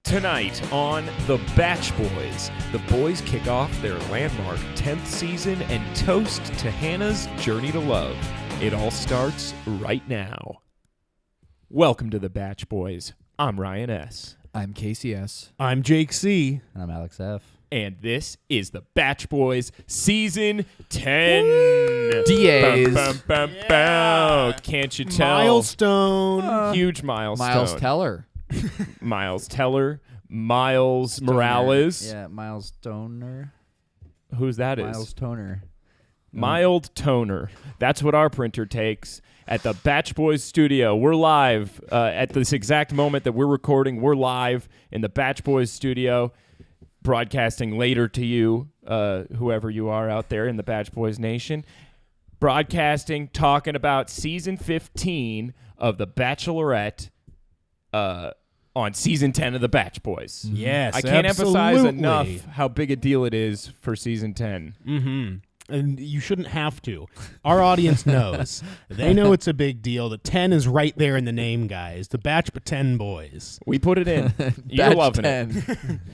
Tonight on The Bach Boys, the boys kick off their landmark 10th season and toast to Hannah's journey to love. It all starts right now. Welcome to The Bach Boys. I'm Ryan S. I'm Casey S. I'm Jake C. And I'm Alex F. And this is The Bach Boys Season 10. DAs. Bum, bum, bum. Can't you tell? Milestone. Huge milestone. Miles Teller. Miles Teller. Miles Morales. Yeah, Miles Toner. Who's that Miles is? Toner. Mild toner. That's what our printer takes at the Bach Boys studio. We're live at this exact moment that we're recording. We're live in the Bach Boys studio, broadcasting later to you, whoever you are out there in the Bach Boys Nation. Broadcasting, talking about season 15 of the Bachelorette on season 10 of the Bach Boys. Yes, I can't absolutely. emphasize enough how big a deal it is for season 10. Mm-hmm. And you shouldn't have to. Our audience knows. They know it's a big deal. The 10 is right there in the name, guys. The Bach 10 boys. We put it in. You're loving it.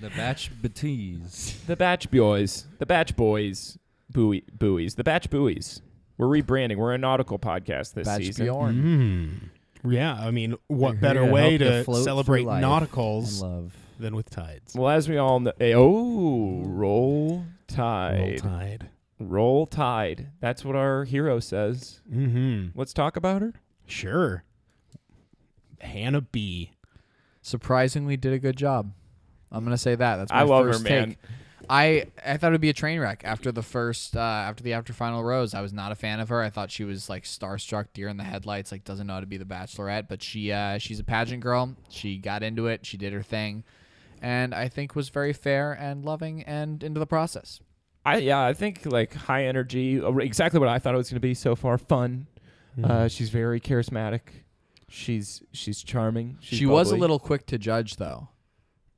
The Batch Battees. The Bach Boys. The Bach Boys. Buoys. The Bach Buoys. We're rebranding. We're a nautical podcast this Batch season. Bjorn. Yeah, I mean, what We're better here to way help you to float celebrate through life nauticals and love. than with tides? Well, as we all know, roll tide. Roll tide. Roll tide. That's what our hero says. Mm-hmm. Let's talk about her. Sure. Hannah B. Surprisingly did a good job. I'm going to say that. That's my I love first her, man. take. I thought it would be a train wreck after the first, after the final rose. I was not a fan of her. I thought she was like starstruck, deer in the headlights, like doesn't know how to be the Bachelorette. But she's a pageant girl. She got into it. She did her thing, and I think was very fair and loving and into the process. I think like high energy. Exactly what I thought it was going to be so far. Fun. She's very charismatic. She's charming. She's She was a bubbly. little quick to judge, though.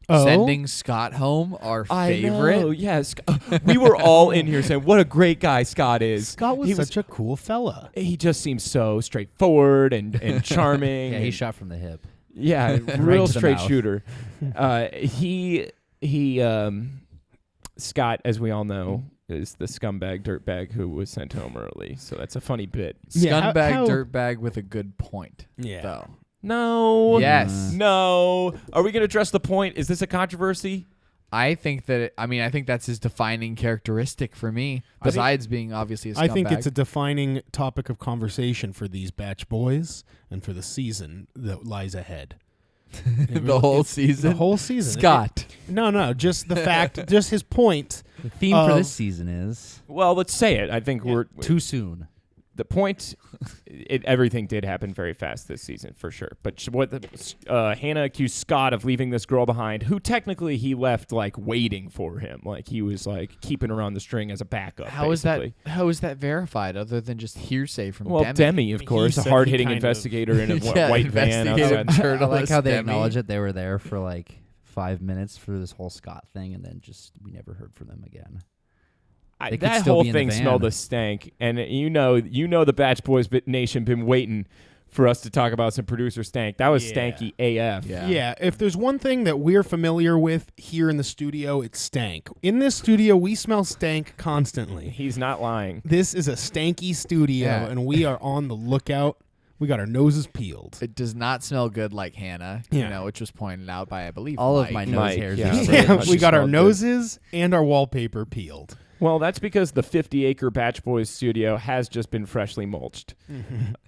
Oh? Sending Scott home, our favorite. I know, yes. We were all in here saying, what a great guy Scott is. Scott was He such a cool fella. He just seems so straightforward and charming. Yeah, he and- shot from the hip. Yeah, Right real to the straight mouth. shooter. Scott, as we all know, is the scumbag dirtbag who was sent home early. So that's a funny bit. Yeah, Scumbag, how- dirtbag with a good point. Yeah. Though. No. Yes. No. Are we going to address the point? Is this a controversy? I think that. I think that's his defining characteristic for me. Besides being obviously a scumbag. I think it's a defining topic of conversation for these Bach Boys and for the season that lies ahead. the whole season. The whole season. Scott. No, just the fact, just his point. The theme for this season is Well, let's say it. I think we're too soon. the point. Everything did happen very fast this season, for sure. But Hannah accused Scott of leaving this girl behind, who technically he left like waiting for him, like he was like keeping her on the string as a backup. How is that? basically. How is that verified? Other than just hearsay from Well, Demi, of He course, a said he hard-hitting kind of- investigator in a Yeah, white van investigative outside. I like journalist how they Demi. acknowledge it. They were there for like 5 minutes for this whole Scott thing, and then just we never heard from them again. They could That still whole be in the thing van. smelled of stank, and you know the Bach Boys Nation been waiting for us to talk about some producer stank. That was Yeah. stanky AF. Yeah, if there's one thing that we're familiar with here in the studio, it's stank. In this studio, we smell stank constantly. He's not lying. This is a stanky studio, Yeah. and we are on the lookout. We got our noses peeled. It does not smell good like Hannah. Yeah. Which was pointed out by I believe All Mike. of my nose Mike, hairs. yeah. are Really Yeah, much we got our smelled good. noses and our wallpaper peeled. Well, that's because the 50-acre Bach Boys studio has just been freshly mulched.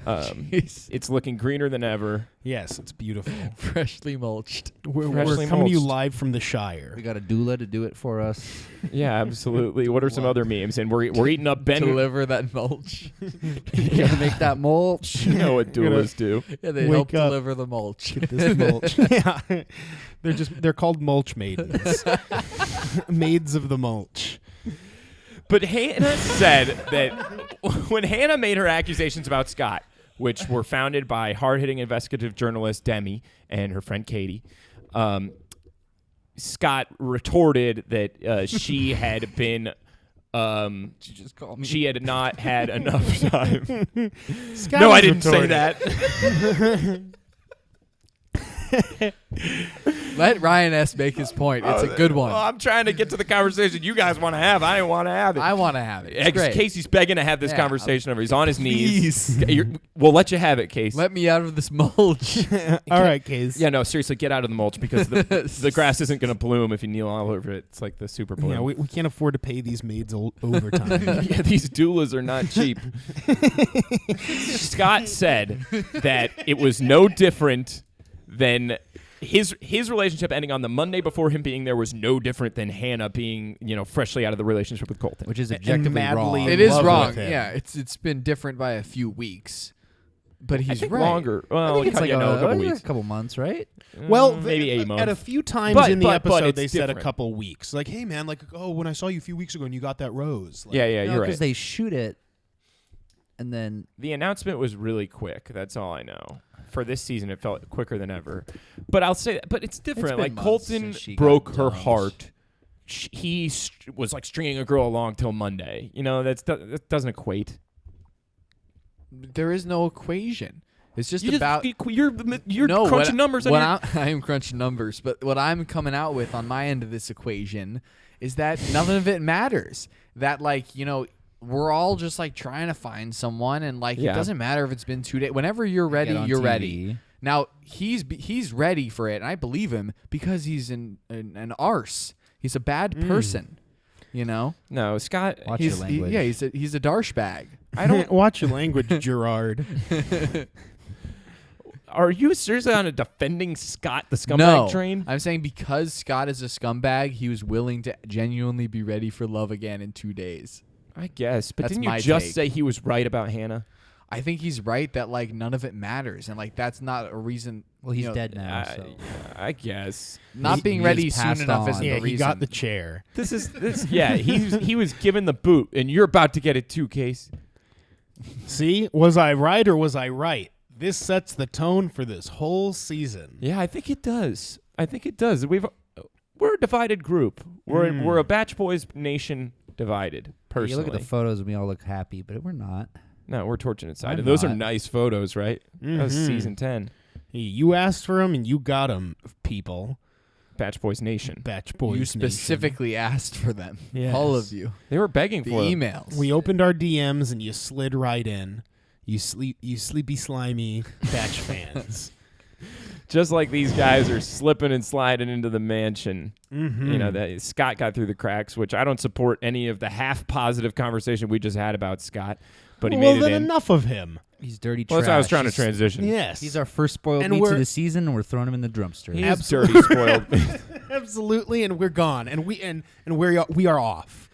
Jeez. It's looking greener than ever. Yes, it's beautiful. Freshly mulched. We're Freshly coming to you mulched. live from the Shire. We got a doula to do it for us. Yeah, absolutely. What are some other memes? And we're eating up Ben. Deliver that mulch. You gotta make that mulch. You know what doulas do. Yeah, they Wake help up. deliver the mulch. Get this mulch. Yeah, they're called mulch maidens, maids of the mulch. But Hannah said that when Hannah made her accusations about Scott, which were founded by hard-hitting investigative journalist Demi and her friend Katie, Scott retorted that she had been She just called me. she had not had enough time. Scott No, I was didn't say retorting. that. Let Ryan S. make his point. It's a good one. Well, I'm trying to get to the conversation you guys want to have. I didn't want to have it. I want to have it. It's great. Casey's begging to have this Yeah, conversation over. He's on his knees. Please. We'll let you have it, Case. Let me out of this mulch. All right, Case. Yeah, no, seriously, get out of the mulch because the grass isn't going to bloom if you kneel all over it. It's like the super bloom. Yeah, we can't afford to pay these maids overtime. Yeah, these doulas are not cheap. Scott said that it was no different than his relationship ending on the Monday before him being there was no different than Hannah being, freshly out of the relationship with Colton. Which is objectively madly wrong. It is love wrong. with him. Yeah, it's been different by a few weeks. But he's I think right. longer. I Well, think it's like a couple a weeks. couple months, right? Well, maybe 8 months. At a few times But- in the but episode, it's they said a different. couple weeks. Like, hey, man, when I saw you a few weeks ago and you got that rose. Like, Yeah, No, you're right. Because they shoot it, and then The announcement was really quick. That's all I know. For this season, it felt quicker than ever. But I'll say, but it's different. been Like months Colton since she broke got her dumped. heart. He was like stringing a girl along till Monday. That doesn't equate. There is no equation. It's just You about you're no, crunching numbers. What I am crunching numbers, but what I'm coming out with on my end of this equation is that none of it matters. That we're all just like trying to find someone, and it doesn't matter if it's been 2 days. Whenever you're ready, get on you're TV. ready. Now he's ready for it, and I believe him because he's an arse. He's a bad person. No, Scott. Watch your He's language. he's a darshbag. I don't watch your language, Gerard. Are you seriously on a defending Scott the scumbag No, train? I'm saying because Scott is a scumbag, he was willing to genuinely be ready for love again in 2 days. I guess, but That's didn't you my just take. say he was right about Hannah? I think he's right that none of it matters, and that's not a reason. Well, he's dead now. I, So. I guess Not being he ready has soon passed enough on. isn't Yeah, the reason. he got the chair. this is this. Yeah, he was given the boot, and you're about to get it too, Case. See, was I right or was I right? This sets the tone for this whole season. Yeah, I think it does. We're a divided group. We're a Batch Boys Nation divided. Personally, You look at the photos and we all look happy, but we're not. no, we're torching inside. I'm And those are not. nice photos, right? That was season 10. Hey, you asked for them and you got them, people. Batch Boys Nation. Batch Boys You Nation. specifically asked for them. Yes. All of you. They were begging The for them. emails. We opened our DMs and you slid right in. You sleepy, slimy Batch fans. Just like these guys are slipping and sliding into the mansion. Mm-hmm. That Scott got through the cracks, which I don't support any of the half positive conversation we just had about Scott, but he well, made it then in. enough of him. He's dirty Well, trash. that's why I was trying to He's- transition. Yes. He's our first spoiled And meats we're- of the season, and we're throwing him in the dumpster. He is dirty, spoiled. Absolutely, and we're gone, and we are off.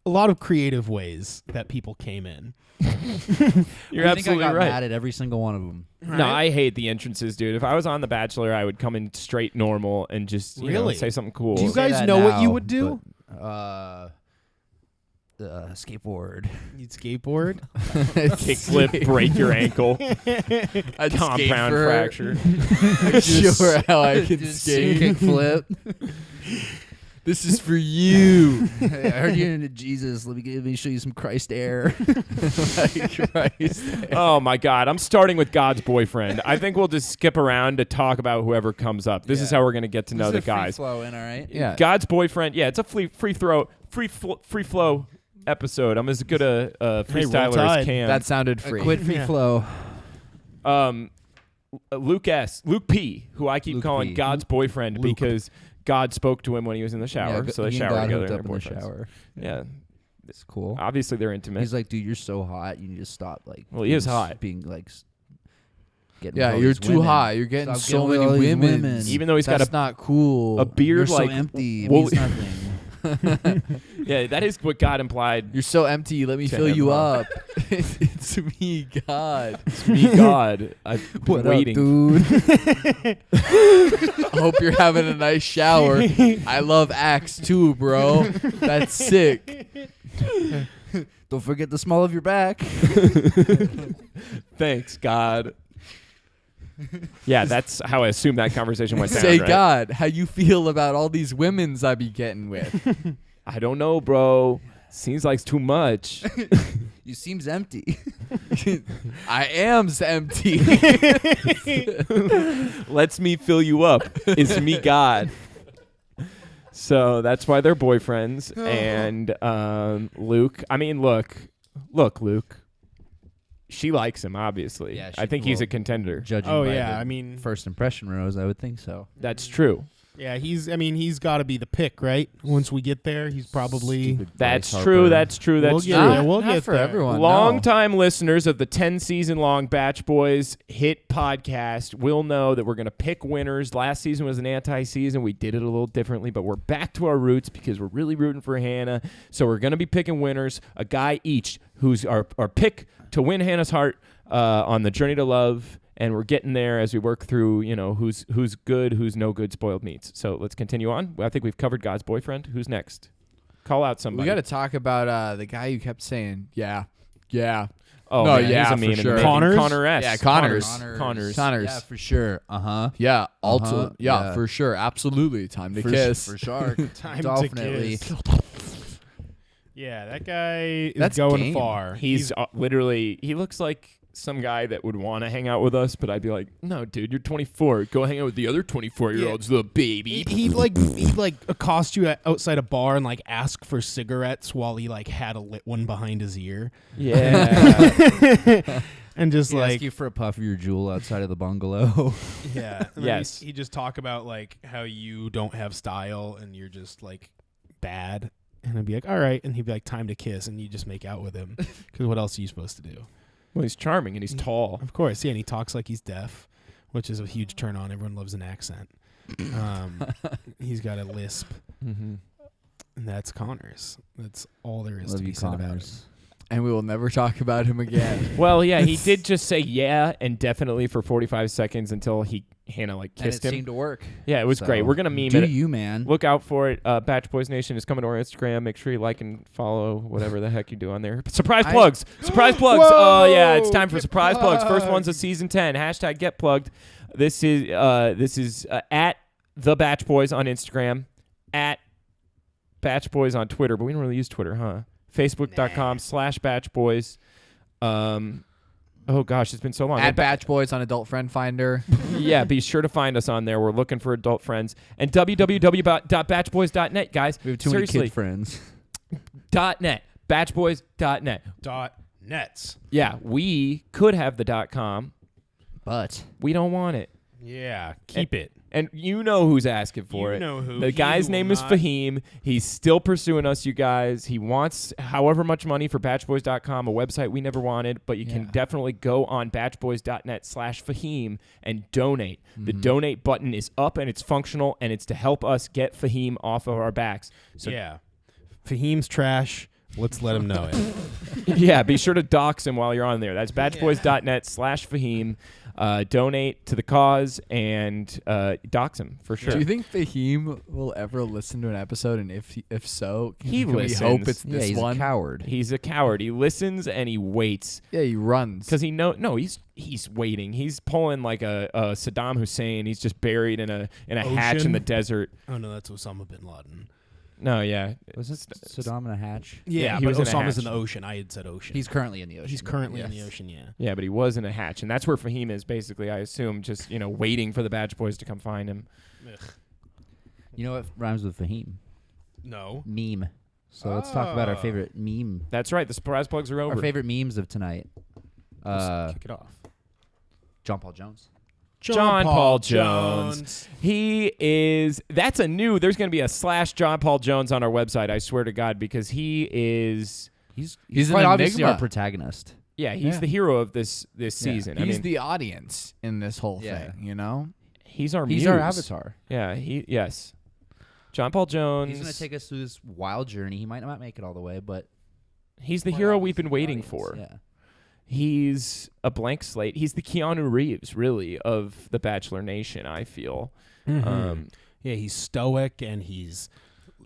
A lot of creative ways that people came in. You're I absolutely think I got right. mad at every single one of them. No, I hate the entrances, dude. If I was on The Bachelor, I would come in straight normal and just Really? say something cool. Do you Say guys that know what you now, would do? but, skateboard. You'd skateboard. Kickflip, break your ankle, I'd skate compound for her. fracture. Show her how I can Just skate. kickflip. This is for you. Hey, I heard you're into Jesus. Let me show you some Christ air. Christ. Oh my God, I'm starting with God's boyfriend. I think we'll just skip around to talk about whoever comes up. This is how we're gonna get to know the guys. Flow in, all right? Yeah. God's boyfriend. Yeah, it's a free flow episode. I'm as good a freestyler Tide. as can. That sounded free. Quit free Yeah. flow. Luke P, who I keep Luke calling P. God's boyfriend Luke. because God spoke to him when he was in the shower, Yeah, so they he and shower God together. hooked and up they're in the boyfriends. shower. Yeah, It's cool. obviously they're intimate. He's like, dude, you're so hot. You need to stop. Well, he is hot. Being like, getting Yeah, with all you're these too women. hot. You're getting Stop so getting with many all these women. Even though he's got That's not cool. a beard You're like so empty. It woolly- means nothing. Yeah, that is what God implied. You're so empty. Let me To fill him, you huh? up. It's me, God. It's me, God. I've been What waiting. up, dude? I hope you're having a nice shower. I love Axe too, bro. That's sick. Don't forget the small of your back. Thanks, God. Yeah, that's how I assume that conversation went down. Say, right? God, how you feel about all these women's I be getting with? I don't know, bro. Seems like it's too much. You seems empty. I am empty. Lets me fill you up. It's me, God. So that's why they're boyfriends. And Luke, I mean, look, Luke. She likes him, obviously. Yeah, I think he's a contender. Judging Oh by yeah, the I mean, first impression rose, I would think so. That's true. yeah, he's got to be the pick, right? Once we get there, he's probably. Stupid That's Bryce true. Harper. That's true. That's We'll true. get there. We'll Not get for there. everyone. Long-time listeners of the 10-season-long Batch Boys hit podcast will know that we're going to pick winners. Last season was an anti-season. We did it a little differently, but we're back to our roots because we're really rooting for Hannah. So we're going to be picking winners, a guy each, who's our pick to win Hannah's heart on the journey to love. And we're getting there as we work through, who's good, who's no good, spoiled meats. So let's continue on. I think we've covered God's boyfriend. Who's next? Call out somebody. We got to talk about the guy you kept saying, yeah. Oh, No, man, yeah, he's a for meme in the sure. making. Connors? Connor S. Yeah, Connors. Connors. Yeah, for sure. Uh-huh. Yeah, also, Uh-huh. yeah, Yeah. for sure. Absolutely. Time to For kiss. For sure. Time Definitely. to kiss. Yeah, that guy is That's going game. far. He's literally, he looks like some guy that would want to hang out with us, but I'd be like, no, dude, you're 24. Go hang out with the other 24-year-olds, the baby. He'd like accost you outside a bar and like ask for cigarettes while he like had a lit one behind his ear. Yeah. And just He like ask you for a puff of your jewel outside of the bungalow. yeah, and then Yes. he just talk about like how you don't have style and you're just like bad. And I'd be like, all right, and he'd be like, time to kiss, and you just make out with him because what else are you supposed to do? Well, he's charming and he's tall. Of course, yeah, and he talks like he's deaf, which is a huge turn on. Everyone loves an accent. He's got a lisp, Mm-hmm. and that's Connors. That's all there is Love to be you, said about him. Connors. And we will never talk about him again. Well, yeah, he did just say yeah and definitely for 45 seconds until Hannah like And kissed it him. seemed to work. Yeah, it was So, great. We're gonna meme do it. you, man? Look out for it. Batch Boys Nation is coming to our Instagram. Make sure you like and follow whatever the heck you do on there. Surprise plugs. Surprise plugs. Oh, yeah. It's time for Get surprise plugs. First plugged. one's of season 10. Hashtag get plugged. This is at the Batch Boys on Instagram, at Batch Boys on Twitter, but we don't really use Twitter, huh? Facebook.com/Batch Boys. Oh gosh, it's been so long. At Batch Boys on Adult Friend Finder. Yeah, be sure to find us on there. We're looking for adult friends. And www.batchboys.net, guys. We have too many Seriously, kid friends. .net. Batchboys.net. .nets. Yeah, we could have the .com. But We don't want it. Yeah, keep it. And you know who's asking for You it. know who. The He guy's will name is not- Fahim. He's still pursuing us, you guys. He wants however much money for batchboys.com, a website we never wanted, but you can Yeah. definitely go on batchboys.net/Fahim and donate. The Mm-hmm. donate button is up and it's functional, and it's to help us get Fahim off of our backs. So Yeah. Fahim's trash. Let's let him know it. yeah, be sure to dox him while you're on there. That's batchboys.net/Fahim. Donate to the cause and dox him for sure. Do you think Fahim will ever listen to an episode? And if so, He can we listens. hope it's yeah, this he's one? a coward. He's a coward. He listens and he waits Yeah, he runs. because he he's waiting. He's pulling like a Saddam Hussein. He's just buried in a hatch in Ocean? the desert. Oh no, that's Osama bin Laden. No, yeah, Was it Saddam in a hatch? Yeah, he but was in a Osama's hatch. in the ocean. I had said ocean. He's currently in the ocean. He's currently in the Yes. ocean. Yeah. yeah, but he was in a hatch, and that's where Fahim is basically. I assume just waiting for the Batch Boys to come find him. You know what rhymes with Fahim? No. Meme. So let's talk about our Ah. favorite meme. That's right. The surprise plugs are over. Our favorite memes of tonight. Let's kick it off. John Paul Jones. John Paul Jones. He is. That's a new. There's going to be a /John Paul Jones on our website. I swear to God, because he is. He's He's quite an obviously enigma. our protagonist. Yeah, he's Yeah. the hero of this season. I He's mean, the audience in this whole Yeah. thing, you know? he's our He's muse. our avatar. Yeah. Yes. John Paul Jones. He's going to take us through this wild journey. He might not make it all the way, but He's the quite hero obviously we've been the waiting audience. for. Yeah. He's a blank slate. He's the Keanu Reeves, really, of the Bachelor Nation, I feel. Yeah, he's stoic and he's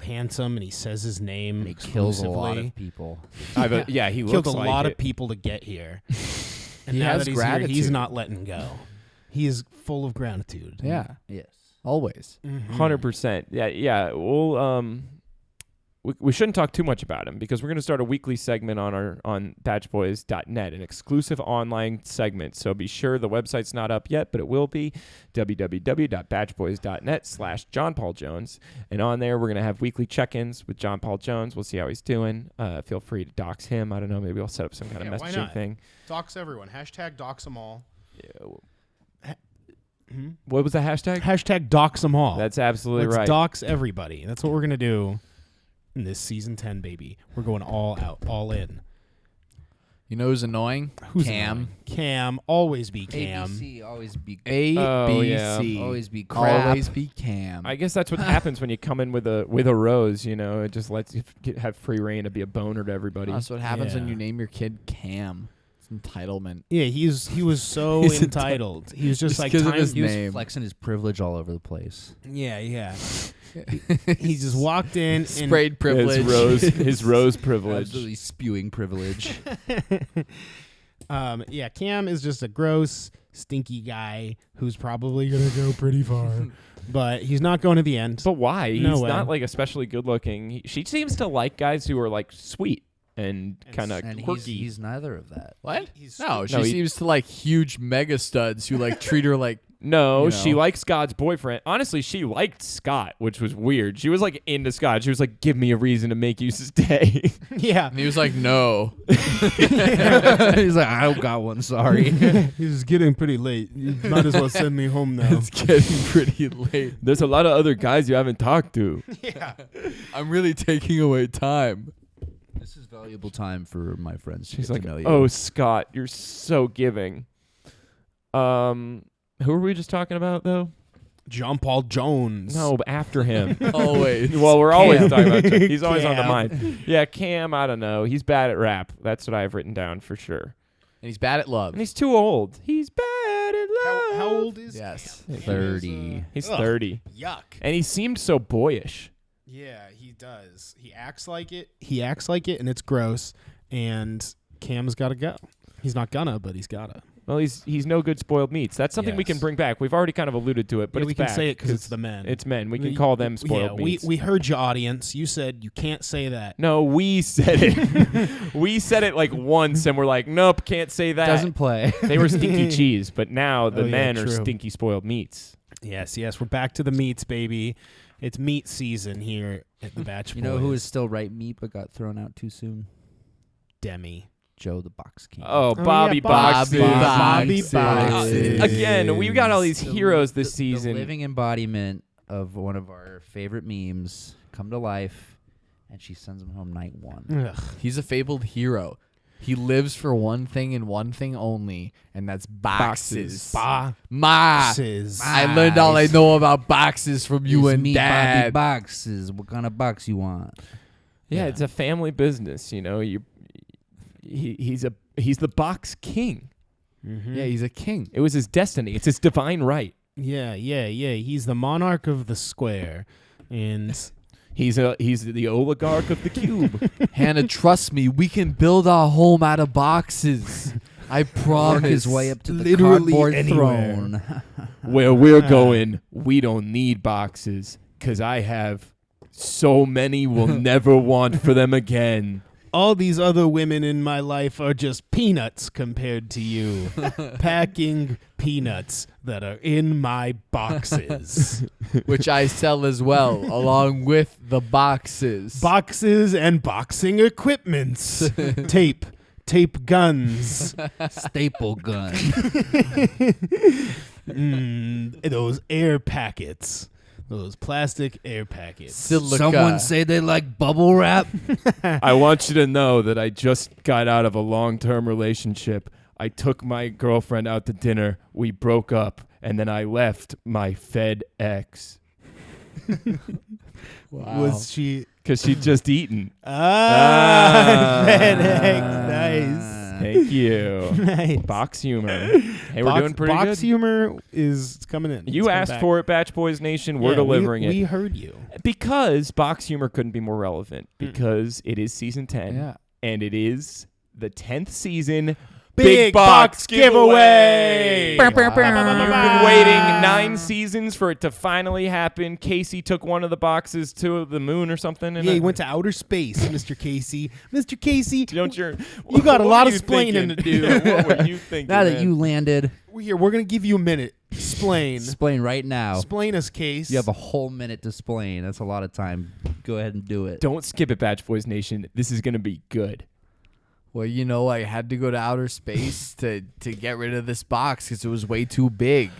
handsome and he says his name And he kills a lot exclusively. of people. Yeah, he Killed looks a like lot it. of people to get here. And He now has that he's here, he's gratitude. not letting go. He is full of gratitude. Yeah. Yes. Always. 100%. Yeah. We'll we shouldn't talk too much about him because we're going to start a weekly segment on batchboys.net, an exclusive online segment. So be sure the website's not up yet, but it will be www.batchboys.net/John Paul Jones. And on there, we're going to have weekly check-ins with John Paul Jones. We'll see how he's doing. Feel free to dox him. I don't know. Maybe I'll set up some kind of messaging thing. Dox everyone. Hashtag dox them all. What was the hashtag? Hashtag dox them all. That's absolutely Let's right. dox everybody. That's what we're going to do in this season 10, baby. We're going all out, all in. You know who's annoying? Who's Cam. annoying? Cam. Always be Cam. ABC, always be ABC. always be crap. Always be Cam. I guess that's what happens when you come in with a rose. You know, it just lets you have free reign to be a boner to everybody. That's what happens when Yeah. you name your kid Cam. It's entitlement. Yeah, he was so He's entitled. He was just like 'cause of time. his He was name. flexing his privilege all over the place. Yeah. He just walked in Sprayed privilege. His rose privilege. Absolutely spewing privilege. yeah, Cam is just a gross, stinky guy who's probably gonna go pretty far, but he's not going to the end. But why? No He's way. not like especially good looking. She seems to like guys who are like sweet and kind of And quirky. he's neither of that. What? He's No, she No, he- seems to like huge mega studs who like treat her like. No, You she know. likes Scott's boyfriend. Honestly, she liked Scott, which was weird. She was like into Scott. She was like, "Give me a reason to make you stay." yeah. And he was like, no. He's like, I don't got one. Sorry. He's getting pretty late. You might as well send me home now. It's getting pretty late. There's a lot of other guys you haven't talked to. yeah. I'm really taking away time. This is valuable time for my friends. She's to like, get to know you. "Oh, Scott, you're so giving." Who were we just talking about though? John Paul Jones. No, but after him. Always. Well, we're always Cam. talking about Chuck. He's always on the Cam. mind. Yeah, Cam, I don't know. He's bad at rap. That's what I've written down for sure. And he's bad at love. And he's too old. He's bad at love. How old is Yes. Cam? 30. He's Ugh. 30. Yuck. And he seemed so boyish. Yeah, he does. He acts like it. He acts like it, and it's gross. And Cam's got to go. He's not gonna, but he's gotta. Well, he's no good spoiled meats. That's something we can Yes. bring back. We've already kind of alluded to it, but Yeah, it's we can back say it because it's the men. It's men. We can call them spoiled meats. We heard you, audience. You said you can't say that. No, we said it. We said it like once, and we're like, nope, can't say that. Doesn't play. They were stinky cheese, but now the Oh, yeah, men are true. stinky spoiled meats. Yes, we're back to the meats, baby. It's meat season here at the Batch You know who Boys. is still right meat but got thrown out too soon? Demi? Joe the Box King. Oh, yeah, Bobby Boxes. Bobby Boxes. Again, we've got all these heroes this The season. living embodiment of one of our favorite memes come to life, and she sends him home night one. Ugh. He's a fabled hero. He lives for one thing and one thing only, and that's boxes. Boxes. I learned all I know about boxes from you It's and me, Bobby Dad. Boxes. What kind of box you want? Yeah, Yeah. it's a family business. You know, he's the box king. Mhm. Yeah, he's a king. It was his destiny. It's his divine right. Yeah. He's the monarch of the square, and He's the oligarch of the cube. Hannah, trust me, we can build our home out of boxes. I promise. Work his way up to the Literally cardboard anywhere. throne. Where we're going, we don't need boxes because I have so many we'll never want for them again. all these other women in my life are just peanuts compared to you. Packing peanuts that are in my boxes. which I sell as well, along with the boxes. Boxes and boxing equipments. Tape guns. Staple gun. Those air packets. Those plastic air packets. Silica. Someone say they like bubble wrap. I want you to know that I just got out of a long-term relationship. I took my girlfriend out to dinner. We broke up, and then I left my fed ex Wow. Was she? because she'd just eaten. FedEx. Nice. Thank you. Nice. Box humor. Hey, we're doing pretty box good. humor is coming in. You asked for it, Batch Boys Nation. We're Yeah, delivering we it. heard you. Because box humor couldn't be more relevant. Because it is season 10. Yeah. And it is the 10th season. Big box giveaway. Wow. You've been waiting 9 seasons for it to finally happen. Casey took one of the boxes to the moon or something. And Yeah, he went to outer space, Mr. Casey. Mr. Casey, Don't you got a what lot were of you splaining to thinking? do. What were you thinking? Now that man? you landed, we're going to give you a minute. Splain. explain right now. Splain us, Case. You have a whole minute to explain. That's a lot of time. Go ahead and do it. Don't skip it, Bach Boys Nation. This is going to be good. Well, I had to go to outer space to get rid of this box because it was way too big.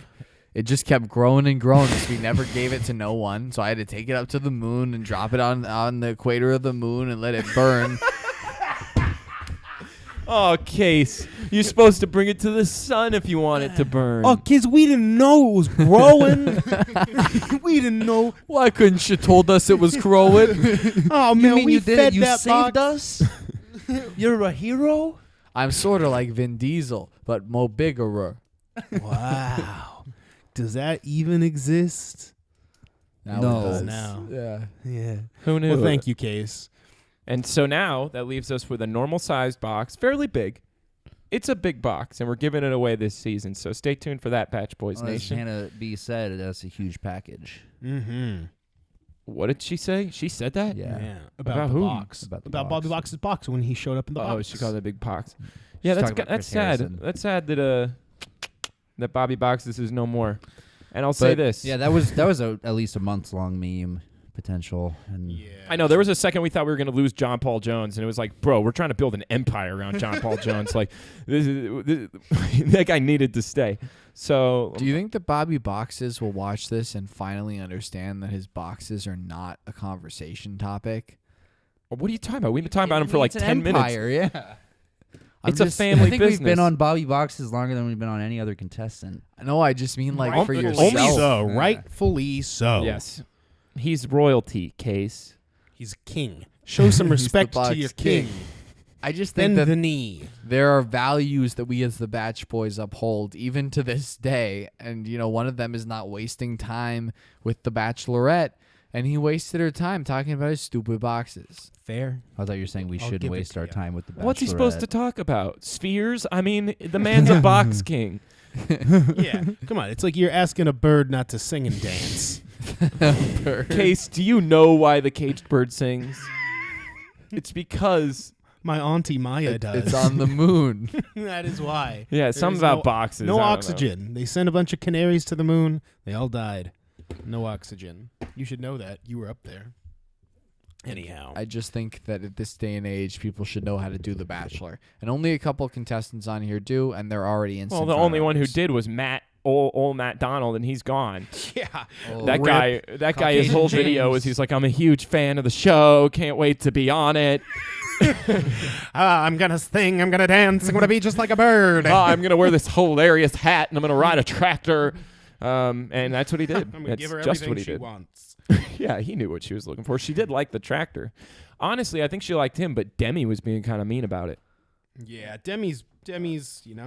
It just kept growing and growing because we never gave it to no one. So I had to take it up to the moon and drop it on the equator of the moon and let it burn. Oh, Case. You're supposed to bring it to the sun if you want it to burn. Oh, kids, we didn't know it was growing. We didn't know. Why couldn't you told us it was growing? Oh, You man, mean we you did fed it? You that saved box. us? You're a hero? I'm sort of like Vin Diesel, but more bigger. Wow. Does that even exist? Now No. it does. Now. Yeah. Yeah. Who knew? Well, thank you, Case. And so now that leaves us with a normal-sized box, fairly big. It's a big box, and we're giving it away this season. So stay tuned for that, Bach Boys Well, as Nation. Hannah B said, that's a huge package. Mm-hmm. What did she say? She said that? Yeah. About About the whom? box. About the About box. Bobby Box's box when he showed up in the Oh, box. she called it a big box. Yeah, She's that's talking about that's Chris sad. Harrison. That's sad that Bobby Boxes is no more. And I'll say But, this. Yeah, that was at least a month-long meme potential. And Yeah. I know there was a second we thought we were going to lose John Paul Jones, and it was like, bro, we're trying to build an empire around John Paul Jones. Like, this that guy needed to stay. So, Do you think the Bobby Boxes will watch this and finally understand that his boxes are not a conversation topic? what are you talking about? We've been talking about him for like It's 10 an minutes. empire, yeah. It's a family I think business. we've been on Bobby Boxes longer than we've been on any other contestant. No, I just mean like for Rightfully yourself. so. Yeah. Rightfully so. Yes. He's royalty, Case. He's king. Show some He's the respect to box your king. king. I just think Bend that the knee. there are values that we as the Bach Boys uphold even to this day. And, one of them is not wasting time with the Bachelorette. And he wasted her time talking about his stupid boxes. Fair. I thought you were saying we I'll shouldn't give it waste to our ya. time with the Bachelorette. What's he supposed to talk about? Spheres? I mean, the man's a box king. Yeah. Come on. It's like you're asking a bird not to sing and dance. Case, do you know why the caged bird sings? It's because, My auntie Maya does. It's on the moon. That is why. yeah, something There's about boxes. No I don't know. oxygen. They sent a bunch of canaries to the moon. They all died. No oxygen. You should know that. You were up there. Anyhow. I just think that at this day and age, people should know how to do The Bachelor. And only a couple contestants on here do, and they're already in. Well, the only one who did was old Matt Donald, and he's gone. Yeah. That guy, his whole Caucasian video James. was he's like, I'm a huge fan of the show. Can't wait to be on it. I'm going to sing. I'm going to dance. I'm going to be just like a bird. I'm going to wear this hilarious hat, and I'm going to ride a tractor. And that's what he did. I'm going to That's give her just everything what he she did. wants. Yeah, he knew what she was looking for. She did like the tractor. Honestly, I think she liked him, but Demi was being kind of mean about it. Yeah, Demi's,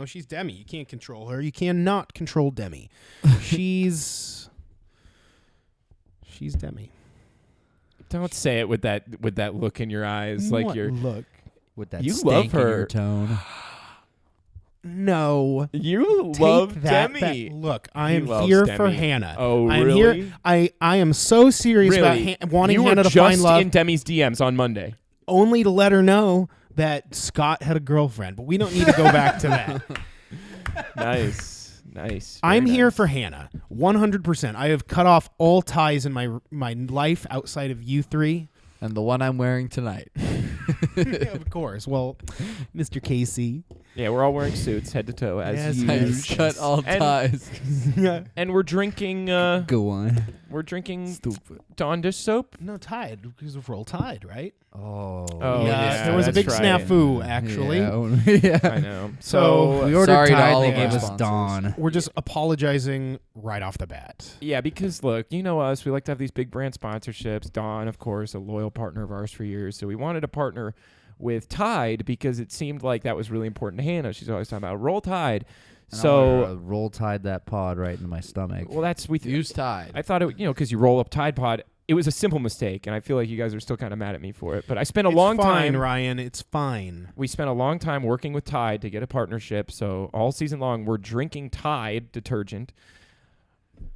she's Demi. You can't control her. You cannot control Demi. She's Demi. Don't say it with that look in your eyes, like What you're. look. With that You stank love in her. your tone. No. You Take love that Demi. back. Look, I He am loves here Demi. for Hannah. Oh, I am really? here. I am so serious Really? about wanting you Hannah were to just find love, in Demi's DMs on Monday. only to let her know that Scott had a girlfriend. But we don't need to go back to that. Nice. Very I'm here nice. for Hannah, 100%. I have cut off all ties in my life outside of you three. And the one I'm wearing tonight. Of course. Well, Mr. Casey. Yeah, we're all wearing suits, head to toe, as Yes, I usual. yes. cut all And- ties. And we're drinking. Go on. We're drinking Dawn dish soap. No, Tide, because of Roll Tide, right? Oh. Oh, Yes, yeah, there was a that's big right. snafu, actually. Yeah. I know. So, So We ordered Sorry to Tide all and of they our gave us sponsors. Dawn. We're just apologizing right off the bat. yeah, because look, you know us. We like to have these big brand sponsorships. Dawn, of course, a loyal partner of ours for years. So we wanted to partner with Tide because it seemed like that was really important to Hannah. She's always talking about Roll Tide. And So I Roll Tide that pod right into my stomach. well, that's we. Use Tide. I thought it, because you roll up Tide Pod it was a simple mistake, and I feel like you guys are still kind of mad at me for it. But I spent a long time, Ryan. It's fine. We spent a long time working with Tide to get a partnership. So all season long, we're drinking Tide detergent.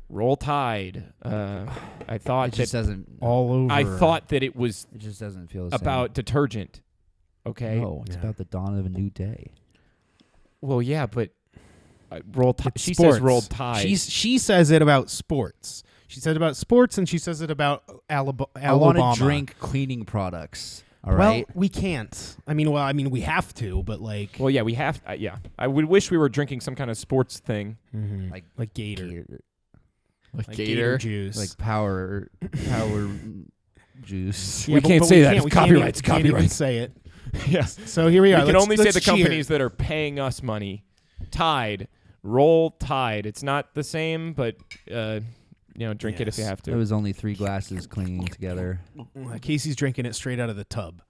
Roll Tide. I thought It just doesn't. All over. I thought that it was It just doesn't feel the about detergent. Okay. No, it's Yeah. about the dawn of a new day. Well, yeah, but Roll Tide. It's She sports. says Roll Tide. She says it about sports. She says it about sports, and she says it about Alabama. I want to drink cleaning products. All right. Well, we can't. I mean, we have to, but like, Well, yeah, we have. Yeah, I would wish we were drinking some kind of sports thing. like Gator, Like like Gator. juice, like power juice. We can't say that. It's We copyrights, can't even copyrights. say it. Yeah, So here we are. we can Let's- only say let's the cheer. companies that are paying us money. Tide, Roll Tide. It's not the same, but drink it if you Yes. have It to. was only 3 glasses clinging together. Casey's drinking it straight out of the tub.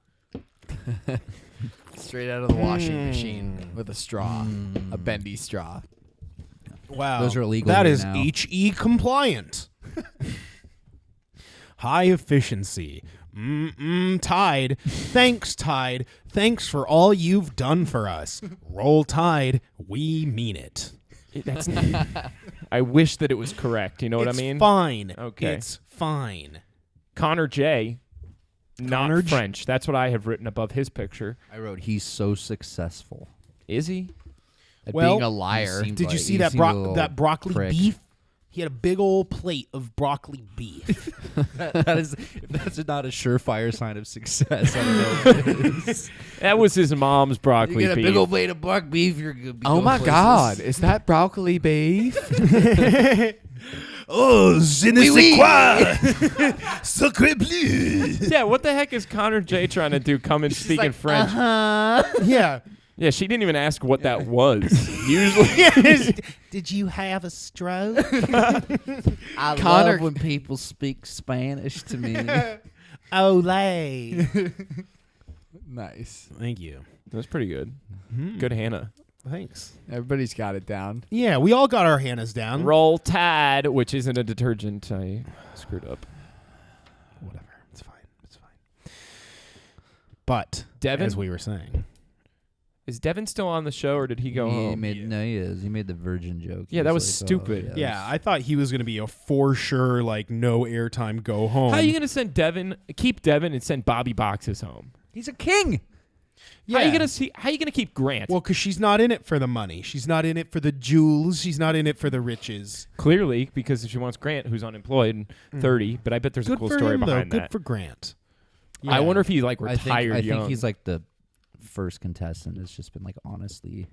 Straight out of the washing machine with a straw, a bendy straw. Wow, Those are illegal That here is now. HE compliant. High efficiency. Tide. Thanks, Tide. Thanks for all you've done for us. Roll Tide. We mean it. That's. I wish that it was correct. You know what I mean? It's fine. Okay. It's fine. Connor J. Not Connor J- French. That's what I have written above his picture. I wrote, he's so successful. Is he? At Well, being a liar. seemed Did you like- see he that seemed a little that broccoli prick. beef? He had a big old plate of broccoli beef. That's not a surefire sign of success. I don't know what it is. That was his mom's broccoli You get a beef. big old plate of pork beef, you're good. Oh my God! Is that broccoli beef? Oh, je ne Oui, sais oui. quoi. Sacre bleu. Yeah, what the heck is Connor J trying to do? Come and speak in French. Yeah. Yeah, she didn't even ask what that was. Usually, Did you have a stroke? I Connor- love when people speak Spanish to me. Olay. Nice. Thank you. that's pretty good. Good Hannah. Thanks. Everybody's got it down. Yeah, we all got our Hannahs down. Roll Tide, which isn't a detergent. I screwed up. Whatever. It's fine. It's fine. But, Devin? as we were saying. Is Devin still on the show, or did he go home? No, he is. He made the virgin joke. Yeah, that was stupid. Yeah, I thought he was going to be a for sure, like, no airtime, go home. How are you going to send keep Devin and send Bobby Boxes home? He's a king. How are you going to keep Grant? Well, because she's not in it for the money. She's not in it for the jewels. She's not in it for the riches. Clearly, because she wants Grant, who's unemployed and 30, but I bet there's Good a cool for story him, behind though. that. Good for Grant. I wonder if he like I retired young. think he's like the first contestant that's just been like honestly,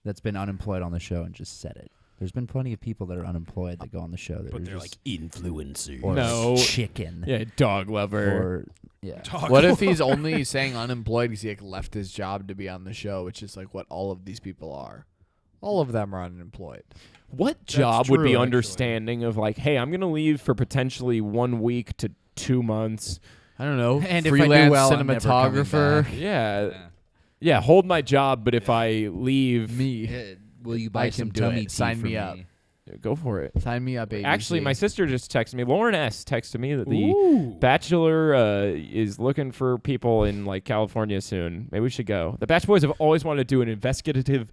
that's been unemployed on the show and just said it. There's been plenty of people that are unemployed that go on the show that But are they're just like influencers. or No. chicken. yeah, dog lover. Or yeah. What if he's only saying unemployed because he like left his job to be on the show, which is like what all of these people are. All of them are unemployed. What job would true, be actually. understanding of like, hey, I'm going to leave for potentially 1 week to 2 months. I don't know. And if I do freelance well, I'm never coming cinematographer. back. Yeah, hold my job, but if I leave, Me. Will you I buy can some do tummy it. tea Sign for me up. go for it. Sign me up, baby. Actually, my sister just texted me. Lauren S. texted me that the Ooh. Bachelor is looking for people in like California soon. Maybe we should go. The Batch Boys have always wanted to do an investigative.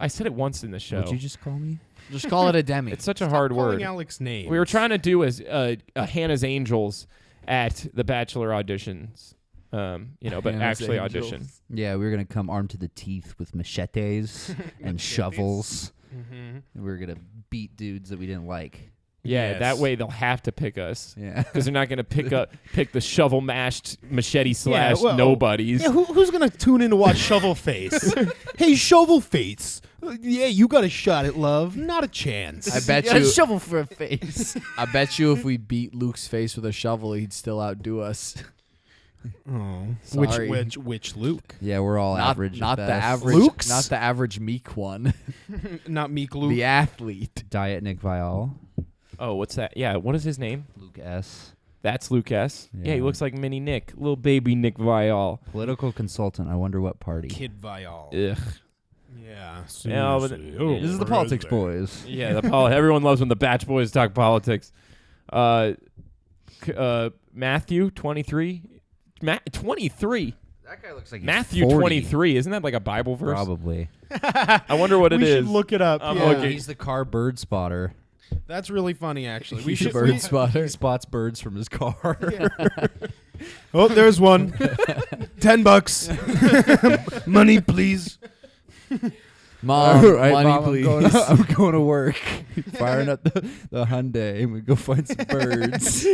I said it once in the show. What'd you just call me? Just call it a demi. It's such a hard Calling word. Alex names. We were trying to do as a Hannah's Angels at the Bachelor auditions. But Hannah's actually Angels. audition. Yeah, we were gonna come armed to the teeth with machetes and shovels. Mm-hmm. And we were gonna beat dudes that we didn't like. Yeah, Yes. that way they'll have to pick us Yeah. because they're not going to pick the shovel mashed machete slash well, nobodies. Yeah, who's going to tune in to watch Shovel Face? Hey, Shovel Face. Yeah, you got a shot at love. Not a chance. I bet Yeah, you. shovel for a face. I bet you if we beat Luke's face with a shovel, he'd still outdo us. Oh, Sorry. which Luke? Yeah, we're all not average. not at the best. average. Luke's? Not the average meek one. Not Meek Luke. The athlete. Diet Nick Vial. Oh, what's that? Yeah, what is his name? Luke S. That's Luke S. Yeah, he Yeah. looks like mini Nick, little baby Nick Vial. Political consultant. I wonder what party. Kid Vial. Ugh. Yeah. Yeah, but- seriously. yeah. This is the Politics Boys. Yeah, everyone loves when the Batch Boys talk politics. Matthew 23. 23. That guy looks like Matthew 40. 23. Isn't that like a Bible verse? Probably. I wonder what it we is. should look it up. I'm yeah. looking. He's the car bird spotter. That's really funny, actually. He's a should. bird spotter. He spots birds from his car. Oh, there's one. $10. Money, please. Mom, All right, money, Mom, please. I'm going to work. Firing up the Hyundai, and we go find some birds.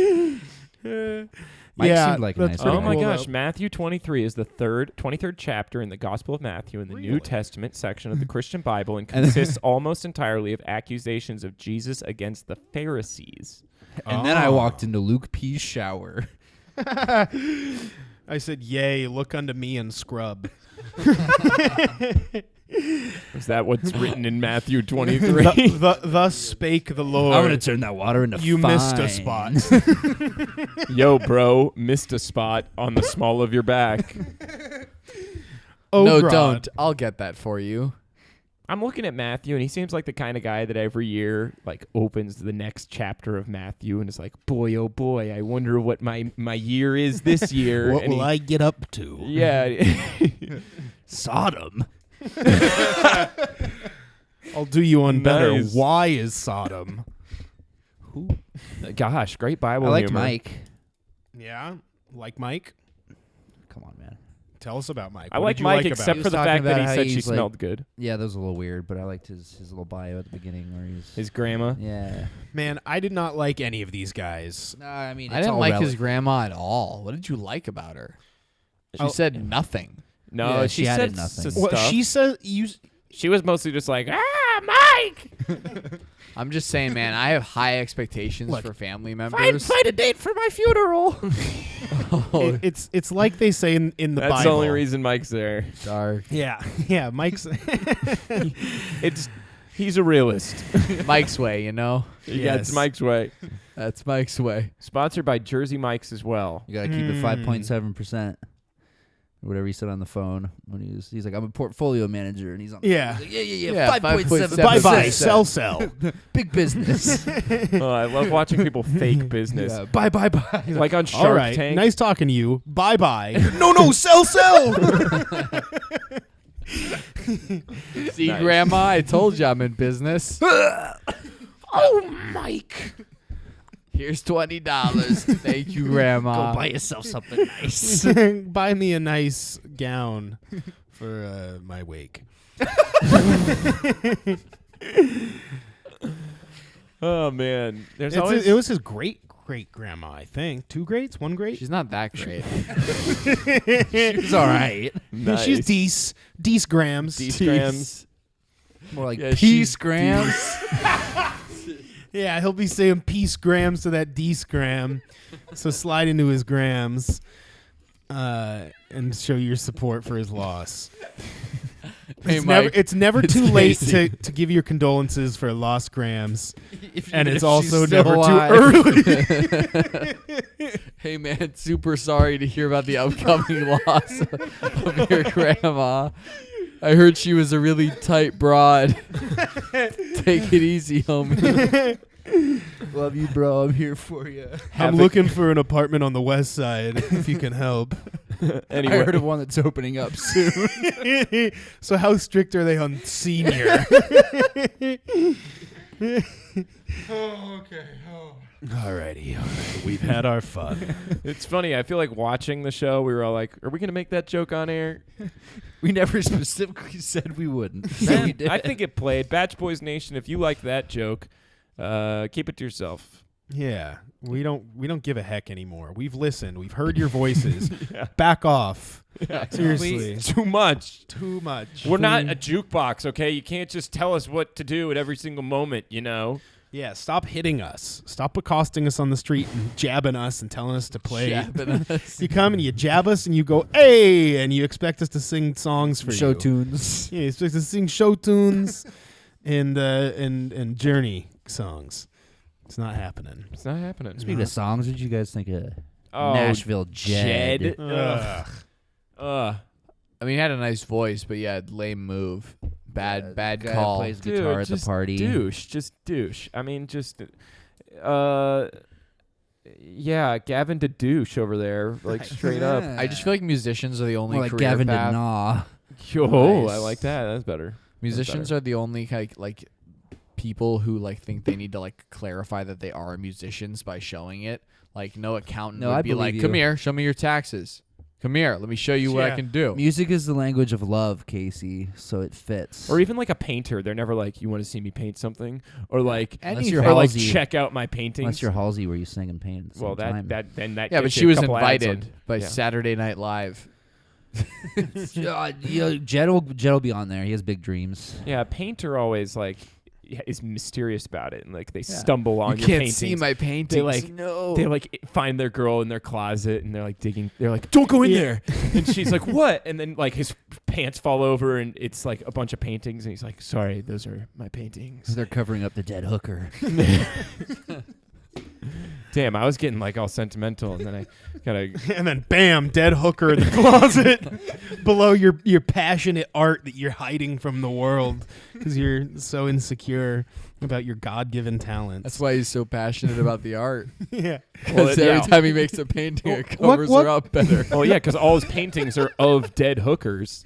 Mike seemed like a that's nice pretty Oh my cool, gosh, though. Matthew 23 is the 23rd chapter in the Gospel of Matthew in the New Really? Testament section of the Christian Bible and consists almost entirely of accusations of Jesus against the Pharisees. And then I walked into Luke P's shower. I said, "Yay! Look unto me and scrub." Is that what's written in Matthew 23? Thus spake the Lord. I'm going to turn that water into You missed a fine. spot. Yo, bro, missed a spot on the small of your back. Oh, no, God. don't. I'll get that for you. I'm looking at Matthew, and he seems like the kind of guy that every year like opens the next chapter of Matthew and is like, boy, oh boy, I wonder what my year is this year. What And will I get up to? Yeah. Sodom. I'll do you one better. Nice. Why is Sodom? Gosh, great Bible I liked humor. Mike. Yeah, like Mike. Come on, man. Tell us about Mike. I What like did you Mike like except about for the talking fact that about he how said she he's, like- smelled good. Yeah, that was a little weird, but I liked his little bio at the beginning where he's... His grandma. Yeah. it? Man, I did not like any of these guys. No, I mean, I didn't like his grandma at all. What did you like about her? She Oh. said nothing. No, Yeah, she she said added nothing. some Well, stuff. she said you. She was mostly just like, Mike! I'm just saying, man, I have high expectations Look, for family members. Find a date for my funeral. Oh, It's like they say in the That's Bible. the only reason Mike's there. dark. Yeah. Mike's. He's a realist. Mike's way, you know? Yeah, it's Yes. Mike's way. That's Mike's way. Sponsored by Jersey Mike's as well. You got to keep it 5.7%. Whatever he said on the phone when he's like, I'm a portfolio manager, and he's on. Yeah. He's like, yeah, Yeah, 5.7%. 5.7%. Bye. Sell. Big business. Oh, I love watching people fake business. Yeah, bye. Like on Shark All right. Tank. Nice talking to you. Bye. No. Sell. See, Nice. Grandma, I told you I'm in business. Oh, Mike. Here's $20. Thank you, Grandma. Go buy yourself something nice. Buy me a nice gown for my wake. Oh man, there's always It was his great grandma, I think. 2 greats, 1 great. She's not that great. She's all right. Yeah, she's Deece grams. grams. More like Yeah, peace she's grams. Yeah, he'll be saying peace grams to that Deece gram. So slide into his grams and show your support for his loss. Hey, It's never it's too late Casey. to give your condolences for lost grams. And Even it's if also she's still never alive. too early. Hey, man, super sorry to hear about the upcoming loss of your grandma. I heard she was a really tight broad. Take it easy, homie. Love you, bro. I'm here for you. I'm looking for an apartment on the west side if you can help. Anyway, I heard of one that's opening up soon. So how strict are they on senior? Alrighty. We've had our fun. it's funny. I feel like watching the show, we were all like, "Are we gonna make that joke on air?" We never specifically said we wouldn't. So we did. I think it played. Batch Boys Nation. If you like that joke, keep it to yourself. Yeah, we don't give a heck anymore. We've listened. We've heard your voices. Yeah. Back off. Yeah. Seriously. Too much. Too much. We're not a jukebox, okay? You can't just tell us what to do at every single moment, you know? Yeah, stop hitting us. Stop accosting us on the street and jabbing us and telling us to play. Jabbing us. You come and you jab us and you go, hey, and you expect us to sing songs for show you. tunes. Yeah, you expect us to sing show tunes and Journey songs. It's not happening. It's not happening. Speaking of songs, what did you guys think of Oh, Nashville Jed? Ugh. I mean, he had a nice voice, but yeah, lame move. Bad guy call. plays guitar at the just party. Douche. Just douche. I mean, just Yeah, Gavin to douche over there, like straight up. I just feel like musicians are the only More like career Gavin path. to gnaw. Oh, Nice. I like that. That's better. Musicians are the only like people who like think they need to like clarify that they are musicians by showing it. Like no accountant No, would I be like, believe "Come you. here, show me your taxes. Come here, let me show you what I Yeah. can do." Music is the language of love, Casey, so it fits. Or even like a painter. They're never like, "You want to see me paint something?" Or like, Unless you're or like Halsey. check out my paintings. Unless you're Halsey where you sing and paint at the well, same time. that Yeah, but gets she you a was couple ads invited on- by yeah. Saturday Night Live. Jed will be on there. He has big dreams. Yeah, a painter always like is mysterious about it, and like they stumble on You your can't paintings. see my paintings. They like no. they like find their girl in their closet, and they're like digging. They're like, "Don't go in there!" And she's like, "What?" And then like his pants fall over, and it's like a bunch of paintings, and he's like, "Sorry, those are my paintings." They're covering up the dead hooker. Damn, I was getting like all sentimental, and then I gotta. And then bam, dead hooker in the closet below your passionate art that you're hiding from the world because you're so insecure about your God-given talents. That's why he's so passionate about the art. yeah. Because Well, every yeah. time he makes a painting, it What- covers what- her up better. Oh yeah, because all his paintings are of dead hookers,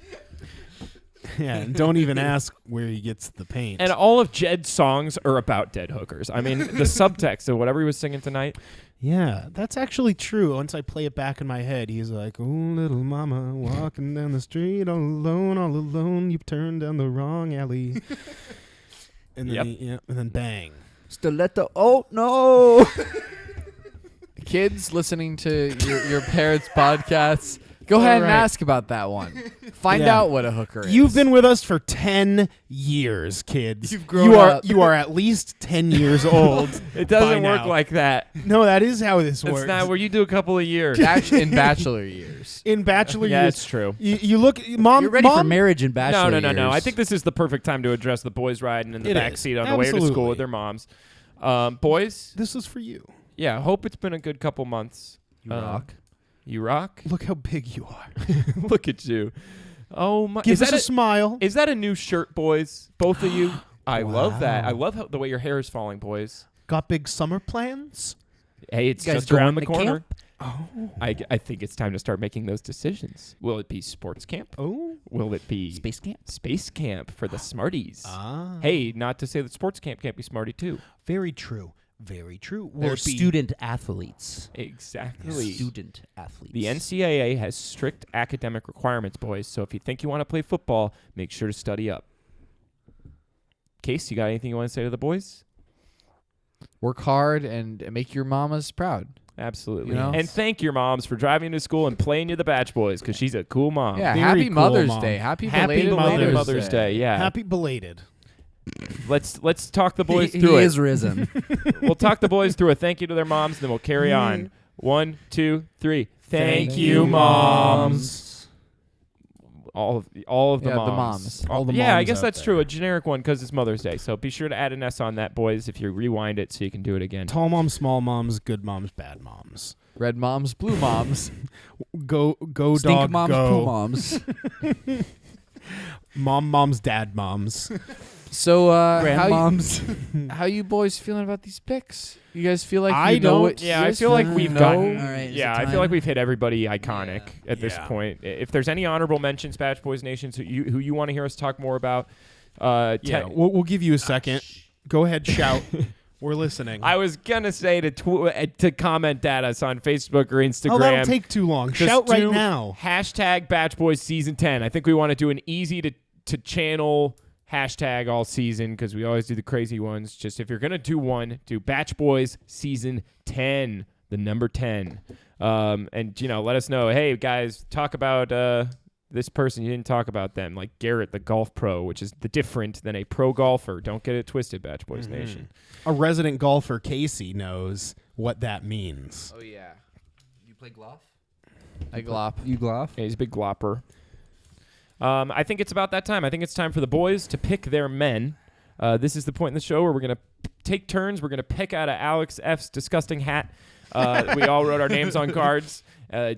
Yeah, and don't even ask where he gets the paint. and all of Jed's songs are about dead hookers. I mean, the subtext of whatever he was singing tonight. Yeah, that's actually true. Once I play it back in my head, he's like, "Oh, little mama, walking down the street all alone. You turned down the wrong alley." And then, Yep. and then bang. Stiletto. Oh, no. Kids listening to your parents' podcasts, go ahead and Right. ask about that one. Find Yeah. out what a hooker is. You've been with us for 10 years, kids. You've grown you are up. you are at least 10 years old. It doesn't by work now. like that. No, that is how this It's works. not where you do a couple of years. in bachelor years. In bachelor Yeah, years, it's true. you look, mom. You're ready mom, for marriage and bachelor No. years. I think this is the perfect time to address the boys riding in the It back is. seat on the way to school Absolutely. with their moms. Boys, This is for you. yeah, hope it's been a good couple months. You rock. You rock? Look how big you are. Look at you. Oh my! Give is us that a smile. Is that a new shirt, boys? Both of you. I love that. I Wow. love the way your hair is falling, boys. Got big summer plans? Hey, it's You guys just around the going to corner. Oh. I think it's time to start making those decisions. Will it be sports camp? Oh. Will it be Space camp. space camp for the smarties? Ah. Hey, not to say that sports camp can't be smarty too. Very true. Very true. Or student athletes. Exactly. Student athletes. The NCAA has strict academic requirements, boys. So if you think you want to play football, make sure to study up. Case, you got anything you want to say to the boys? Work hard and make your mamas proud. Absolutely. You know? And thank your moms for driving you to school and playing you the Batch Boys because she's a cool mom. Yeah, Very happy cool, Mother's Mom. Day. Happy Happy belated Mother's Day. Yeah. Happy belated. Let's talk the boys he through it. is risen. We'll talk the boys through a thank you to their moms, and then we'll carry on. 1, 2, 3. Thank you, moms. All of the Yeah, the moms. moms. All the Yeah, I moms guess out that's there. true. A generic one because it's Mother's Day. So be sure to add an S on that, boys, if you rewind it so you can do it again. Tall moms, small moms, good moms, bad moms. Red moms, blue moms. Go Stink dog moms, go. poo moms. Moms, dad moms. So Grandmoms. how you boys feeling about these picks? You guys feel like I you know don't- what? Yeah, you I guys feel like you we've know? gotten. All right, is yeah, it I feel time? like we've hit everybody iconic at this Yeah. point. If there's any honorable mentions, Bach Boys Nation, who you want to hear us talk more about, Yeah, we'll give you a second. Go ahead, shout. We're listening. I was gonna say to comment at us on Facebook or Instagram. Oh, that'll take too long. Just Shout right do now. Hashtag Batch Boys Season 10. I think we want to do an easy to channel hashtag all season because we always do the crazy ones. Just if you're going to do one, do Batch Boys Season 10, the number 10. And, let us know, hey, guys, talk about this person. You didn't talk about them. Like Garrett, the golf pro, which is different than a pro golfer. Don't get it twisted, Batch Boys Nation. A resident golfer, Casey, knows what that means. Oh yeah, You play glove? I glop. You glove? Yeah, he's a big glopper. I think it's about that time. I think it's time for the boys to pick their men. This is the point in the show where we're going to take turns. We're going to pick out of Alex F's disgusting hat. We all wrote our names on cards.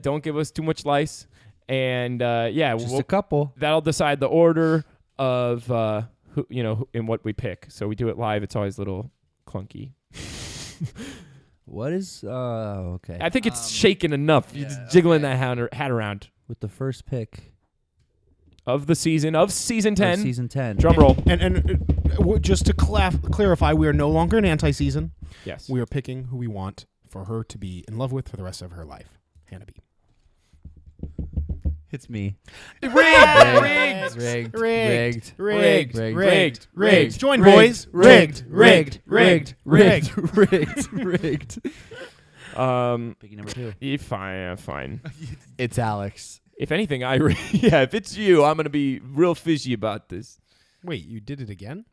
Don't give us too much lice. And, Just a couple. that'll decide the order of, who, in what we pick. So we do it live. It's always a little clunky. What is? Okay. I think it's shaking enough. You're just jiggling that hat around. With the first pick Of the season, of season 10. of season 10. Drum roll. And just to clarify, we are no longer an anti-season. Yes. We are picking who we want for her to be in love with for the rest of her life. Hannah B. It's me. Rigged. Join, boys. Rigged. Picking number 2. Fine. It's Alex. If anything, if it's you, I'm going to be real fishy about this. Wait, you did it again?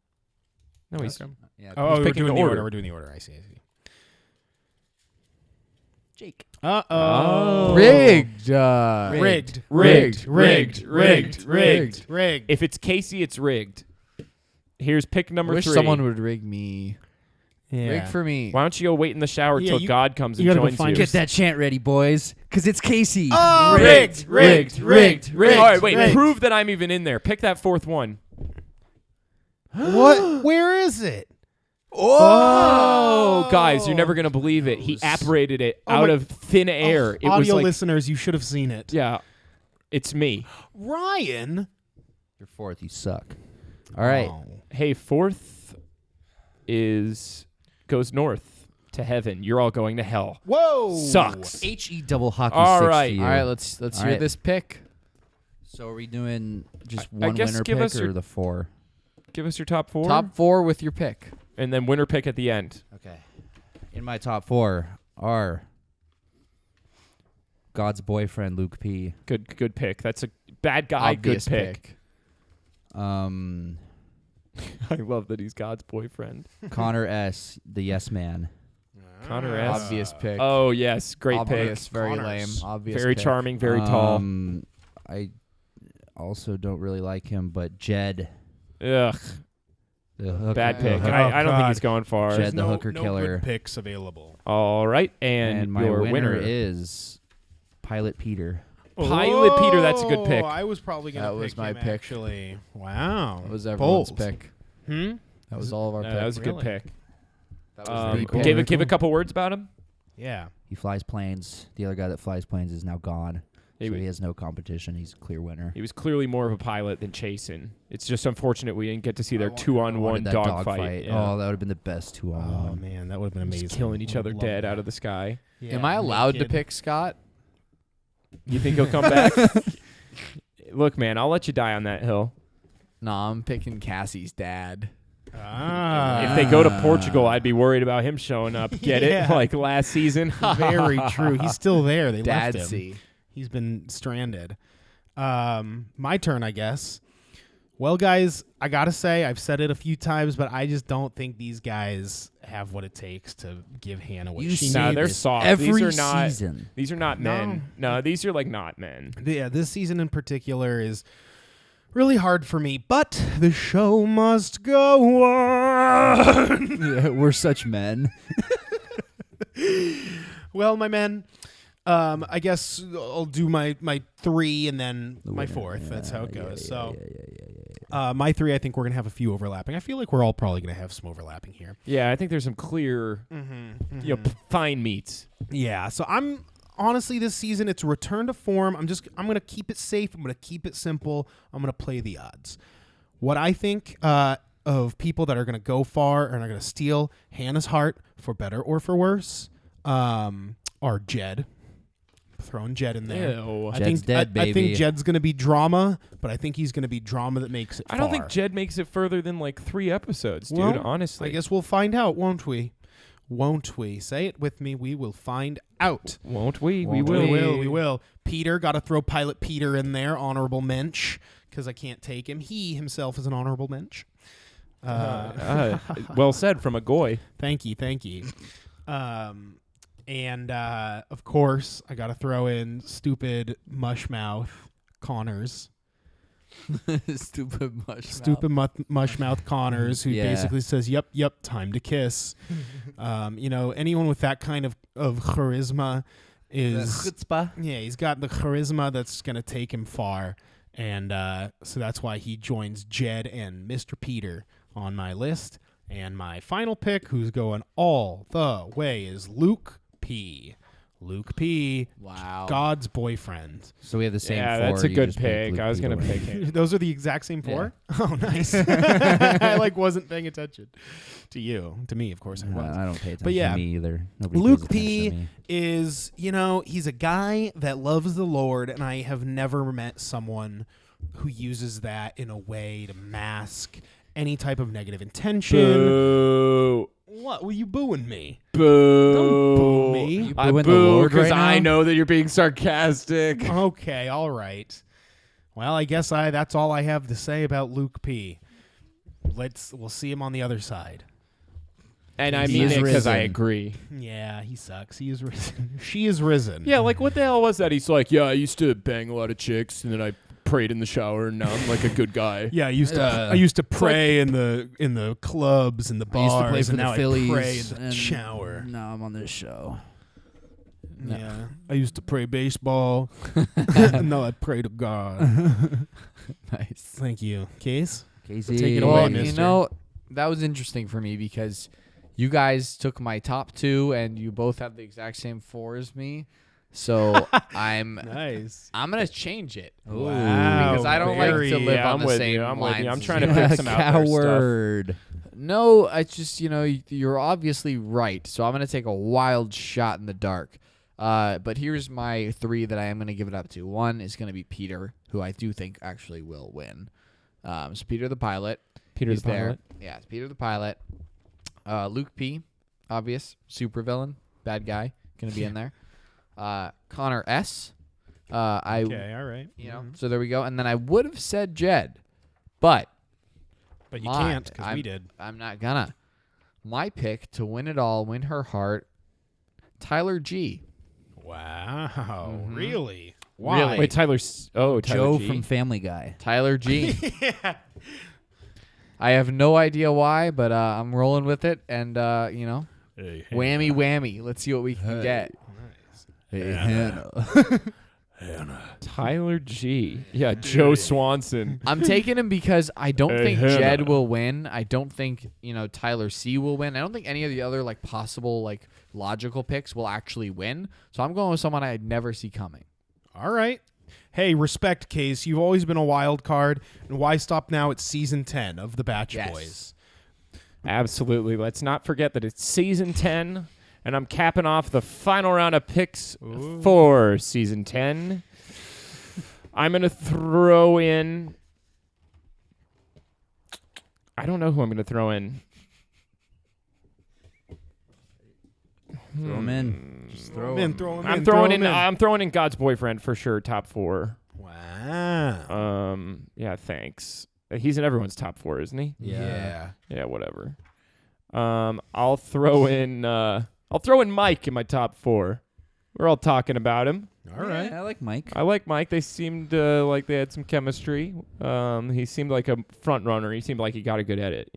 No, he's Yeah. Oh, we're picking doing the the order. order. We're doing the order. I see. Jake. Uh-oh. Rigged. Rigged. If it's Casey, it's rigged. Here's pick number Wish 3. someone would rig me. Yeah. Rig for me. Why don't you go wait in the shower Yeah, till you- God comes you and gotta go joins find you? Get that chant ready, boys, because it's Casey. Oh, Rigged. rigged. All right, wait. rigged. Prove that I'm even in there. Pick that fourth one. What? Where is it? Oh, guys, you're never gonna believe it. He Knows. apparated it Oh out my- of thin air. It was Audio like, listeners, you should have seen it. yeah, it's me. Ryan. You're fourth. You suck. All right. Oh. Hey, fourth goes north to heaven. You're all going to hell. Whoa. Sucks. HE double hockey All sticks right. to you. All right, let's All hear right. this pick. So are we doing just I one guess winner give pick us or your- the 4? Give us your top 4. Top 4 with your pick. And then winner pick at the end. Okay. In my top 4 are God's boyfriend Luke P. Good pick. That's a bad guy. Obvious good pick. Um, I love that he's God's boyfriend. Connor S. The Yes Man. Connor S. Obvious pick. Oh yes, great Obvious, pick. very Connors. lame. Obvious Very pick. charming, very tall. I also don't really like him, but Jed. Ugh, The hooker, bad Oh, pick. God. I don't think God. he's going far. Jed the no, hooker no killer. good picks available. All right, and, my your winner is Pilot Peter. Pilot Peter, that's a good pick. I was probably going to That pick was my him, pick. actually. Wow. That was everyone's Bold. pick. That was all of our No, picks. that was a good Really? pick. That was the pick. Give a couple words about him. Yeah. He flies planes. The other guy that flies planes is now gone. He So was- he has no competition. He's a clear winner. He was clearly more of a pilot than Chasen. It's just unfortunate we didn't get to see their I 2-on-1 wanted that dogfight. Yeah. Oh, that would have been the best 2-on-1. Oh, man. That would have been amazing. Just killing each other Would've dead loved out of the sky. that. Am I Yeah, allowed to naked. pick Scott? You think he'll come back? Look, man, I'll let you die on that hill. Nah, I'm picking Cassie's dad. Ah. If they go to Portugal, I'd be worried about him showing up. Get it? Yeah. Like last season. Very true. He's still there. They left him. Dadsy. He's been stranded. My turn, I guess. Well, guys, I gotta say, I've said it a few times, but I just don't think these guys have what it takes to give Hannah what You she say Nah, needs. they're this soft. every These are not. season. These are not men. No, these are like not men. Yeah, this season in particular is really hard for me, but the show must go on. Yeah, we're such men. Well, my men, I guess I'll do my 3 and then my 4th. That's how it goes. My 3, I think we're going to have a few overlapping. I feel like we're all probably going to have some overlapping here. Yeah, I think there's some clear, fine meats. Yeah, so I'm honestly this season it's a return to form. I'm going to keep it safe. I'm going to keep it simple. I'm going to play the odds. What I think of people that are going to go far and are going to steal Hannah's heart for better or for worse are Jed. Throwing Jed in there. Ew. I Jed's think dead, I baby. think Jed's going to be drama, but I think he's going to be drama that makes it I don't far. think Jed makes it further than like 3 episodes, dude. Well, Honestly, I guess we'll find out, won't we? Won't we? Say it with me. We will find out. won't we? Won't we will. We will. Peter, got to throw Pilot Peter in there, honorable mensch, because I can't take him. He himself is an honorable mensch. Well said from a goy. Thank you. And of course, I got to throw in stupid mushmouth Connors. Stupid mush. Stupid mushmouth Connors, who Yeah. basically says, yep, time to kiss. Anyone with that kind of charisma is... Chutzpah. Yeah, he's got the charisma that's going to take him far. And so that's why he joins Jed and Mr. Peter on my list. And my final pick, who's going all the way, is Luke P. Luke P. Wow. God's boyfriend. So we have the same Yeah, four. that's a you good just picked pick. Luke I was P. gonna to win. pick him. Those are the exact same four? Oh, nice. I wasn't paying attention to you. To me, of course, I was. I don't pay attention But yeah, to me either. Nobody Luke pays attention to P me. is, he's a guy that loves the Lord, and I have never met someone who uses that in a way to mask any type of negative intention. Boo. What? Were you booing me? Boo. Don't boo me. You I booing the boo Lord because right I now? know that you're being sarcastic. Okay, all right. Well, I guess that's all I have to say about Luke P. We'll see him on the other side. And I He mean is it because I risen. agree. Yeah, he sucks. He is risen. She is risen. Yeah, like what the hell was that? He's like, yeah, I used to bang a lot of chicks, and then I prayed in the shower, and now I'm like a good guy. Yeah, I used to pray in the clubs and the I used to play bars, for and the now Phillies I pray in the and shower. Now I'm on this show. Yeah, I used to pray baseball. No, I pray to God. Nice. Thank you, Case. Casey. Take it away, Well, mister. that was interesting for me because you guys took my top two and you both have the exact same four as me. So I'm Nice. gonna change it. Wow. Because I don't like to live on I'm the with same you. I'm with lines you. I'm as trying you. to pick some out there stuff. Coward. No, I just you're obviously right. So I'm gonna take a wild shot in the dark. But here's my three that I am gonna give it up to. One is gonna be Peter, who I do think actually will win. So Peter the pilot. Peter He's the pilot. there. Yeah, it's Peter the pilot. Luke P, obvious supervillain, bad guy, gonna be in there. Connor S. Okay, all right. So there we go. And then I would have said Jed, but But you can't because we did. I'm not gonna. My pick to win it all, win her heart, Tyler G. Wow, really? Why? Why? Wait, Tyler Joe G? from Family Guy. Tyler G. I have no idea why, but I'm rolling with it, and Hey, whammy whammy. Let's see what we can get. Hey, Hannah. Tyler G. Yeah, Joe Swanson. I'm taking him because I don't Hey, think Hannah. Jed will win. I don't think Tyler C will win. I don't think any of the other possible logical picks will actually win. So I'm going with someone I'd never see coming. All right. Hey, respect, Case. You've always been a wild card. And why stop now at season 10 of the Bach Yes. Boys? Absolutely. Let's not forget that it's season 10, and I'm capping off the final round of picks for season 10. I'm going to throw in... I don't know who I'm going to throw in. Throw him in. Just throw Throw him in, him. throw him in. I'm throw throwing him in. I'm throwing in God's boyfriend for sure. Top 4. Wow. Yeah. Thanks. He's in everyone's top 4, isn't he? Yeah. Yeah. Whatever. I'll throw in. I'll throw in Mike in my top 4. We're all talking about him. All right. Yeah, I like Mike. I like Mike. They seemed like they had some chemistry. He seemed like a front runner. He seemed like he got a good edit.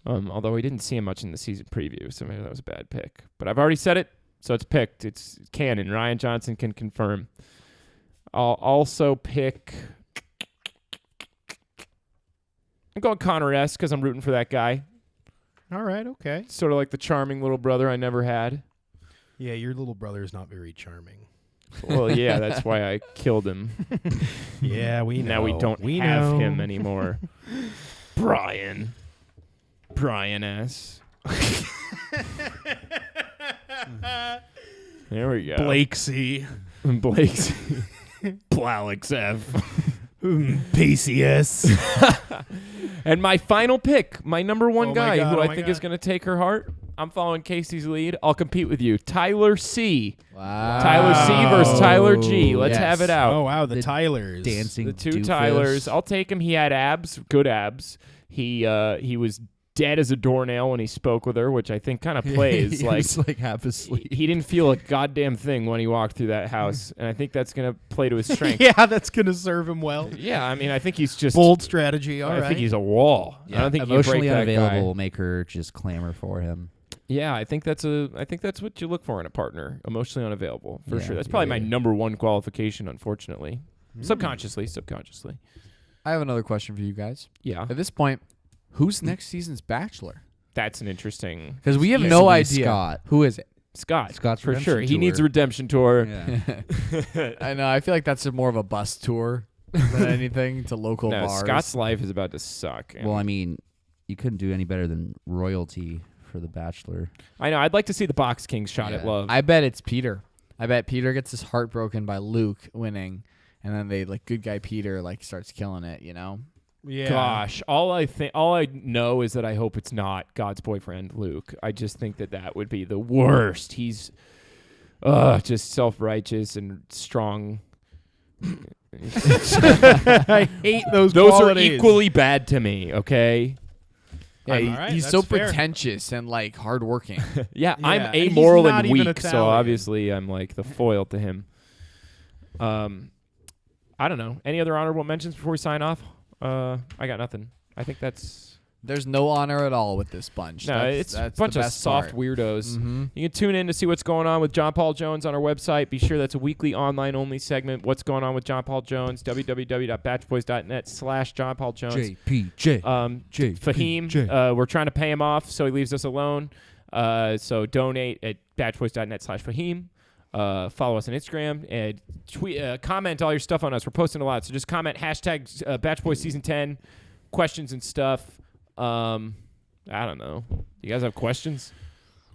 Although we didn't see him much in the season preview, so maybe that was a bad pick. But I've already said it, so it's picked. It's canon. Ryan Johnson can confirm. I'll also pick... I'm going Connor S. because I'm rooting for that guy. All right, okay. Sort of like the charming little brother I never had. Yeah, your little brother is not very charming. Well, yeah, that's why I killed him. Yeah, we know. Now we don't have him anymore. Brian S. There we go. Blake C. Blake's Plowix F. PCS. And my final pick, my number one Oh my guy God, who oh I my think God. is going to take her heart. I'm following Casey's lead. I'll compete with you. Tyler C. Wow. Tyler C versus Tyler G. Let's Yes. have it out. Oh, wow, the The Tylers. Dancing The two doofus. Tylers. I'll take him. He had abs, good abs. He was dead as a doornail when he spoke with her, which I think kind of plays. He like was like half asleep. he didn't feel a goddamn thing when he walked through that house, and I think that's gonna play to his strength. Yeah, that's going to serve him well. Yeah, I mean, I think he's just. Bold strategy, all I right. think he's a wall. I don't think you can break Emotionally that unavailable guy. will make her just clamor for him. Yeah, I think that's what you look for in a partner. Emotionally unavailable, for Yeah, sure. That's probably my yeah. number one qualification, unfortunately. Mm. Subconsciously. I have another question for you guys. Yeah. At this point, Who's next season's Bachelor? That's an interesting. Because we have Used no to be idea. Scott. Who is it? Scott's for Redemption sure. He needs a Tour. redemption tour. Yeah. I know. I feel like that's more of a bus tour than anything to local No, bars. Scott's life is about to suck. Well, I mean, you couldn't do any better than royalty for The Bachelor. I know. I'd like to see the Box Kings shot at love. I bet it's Peter. I bet Peter gets his heart broken by Luke winning, and then good guy Peter starts killing it. Yeah. Gosh, all I know is that I hope it's not God's boyfriend Luke. I just think that would be the worst. He's just self-righteous and strong. I hate those. Those qualities. are equally bad to me. Okay. Yeah, all right, he's that's so fair. pretentious and hardworking. Yeah, Yeah, I'm and he's amoral not and even weak, so Italian. obviously I'm the foil to him. I don't know. Any other honorable mentions before we sign off? I got nothing. I think that's There's no honor at all with this bunch. no. It's a that's bunch the of best soft part. weirdos. Mm-hmm. You can tune in to see what's going on with John Paul Jones on our website. Be sure that's a weekly online-only segment. What's going on with John Paul Jones? www.batchboys.net/John Paul Jones. JPJ. Fahim, we're trying to pay him off so he leaves us alone. So donate at batchboys.net/Fahim. Follow us on Instagram and tweet, comment all your stuff on us. We're posting a lot, so just comment hashtag BatchBoys Season 10 questions and stuff. I don't know. You guys have questions?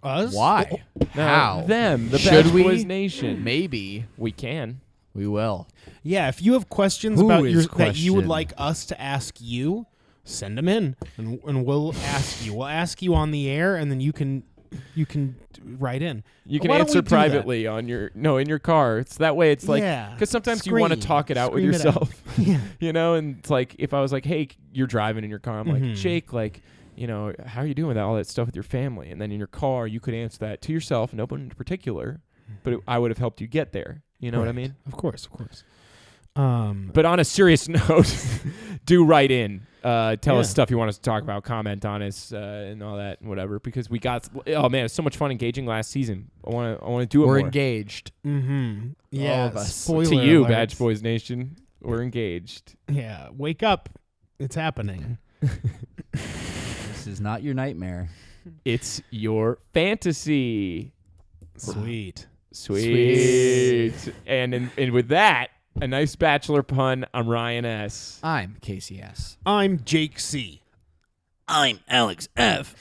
Us? Why? No, How? them, the Should Bach we? Boys Nation. Maybe We can. we will. Yeah, if you have questions Who about is that you would question? like us to ask you, send them in, and we'll ask you. We'll ask you on the air, and then you can write in. You can Why don't we answer do that? privately on in your car. It's that way. It's Yeah. because sometimes you want to Scream. talk it out with Scream it out. yourself. Yeah. And it's if I was hey, you're driving in your car. I'm Mhm. Jake, how are you doing with all that stuff with your family? And then in your car, you could answer that to yourself, no one in particular, but I would have helped you get there. You know what I Correct. mean? Of course. But on a serious note, do write in. Tell Yeah. us stuff you want us to talk about, comment on us, and all that and whatever. Because we got it's so much fun engaging last season. I want to do it We're more. engaged. Mm-hmm. Yeah. of us. Spoiler To you, alerts. Bach Boys Nation, we're engaged. Yeah. Wake up. It's happening. This is not your nightmare. It's your fantasy. Sweet. Sweet. And with that, a nice Bachelor pun. I'm Ryan S. I'm Casey S. I'm Jake C. I'm Alex F.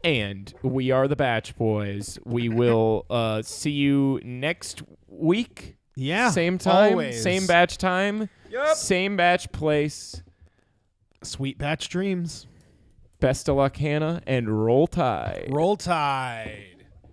And we are the Bach Boys. We will see you next week. Yeah. Same time, always. same batch time, same batch place. Sweet batch dreams. Best of luck, Hannah, and roll tide. Roll Tide.